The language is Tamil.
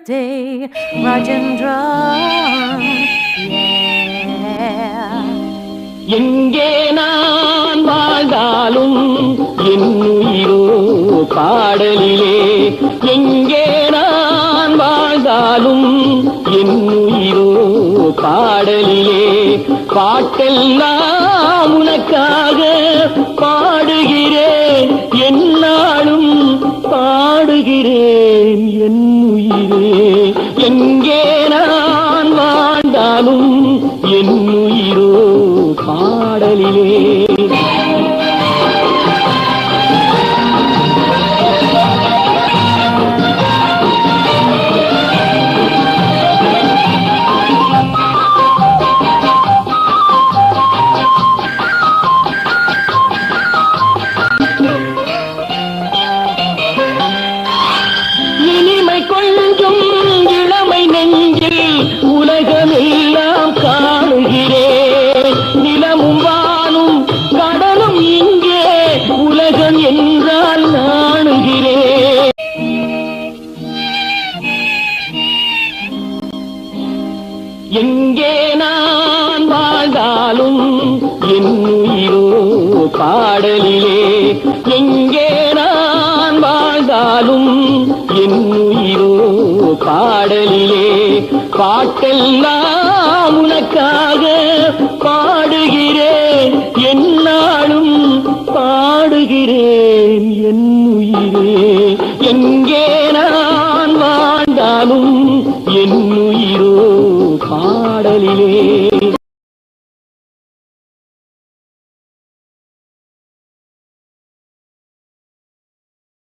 birthday, Rajendra. Yeah. எங்கே நான் வாழ்ந்தாலும் என் உயிரோ பாடலிலே, எங்கே நான் வாழ்ந்தாலும் என் உயிரோ பாடலிலே, பாட்டெல்லாம் உனக்காக பாடுகிறேன், என்னாலும் பாடுகிறேன் என் உயிரே. எங்கே நான் வாழ்ந்தாலும் என் உயிரோ பாடலிலே. இனிமை கொஞ்சம் இளமை நெஞ்சில் உலகமெல்லாம் காணுகிறேன், நிலமும் வானும் கடலும் இங்கே உலகம் என்றால் நாணுகிறேன். எங்கே நான் வாழ்ந்தாலும் என் உயிரோ பாடலிலே, எங்கே நான் வாழ்ந்தாலும் என் உயிரோ பாடலிலே, பாட்டெல்லாம் உனக்காக பாடுகிறேன், என்னாலும் பாடுகிறேன் என் உயிரே. எங்கே நான் வாழ்ந்தாலும்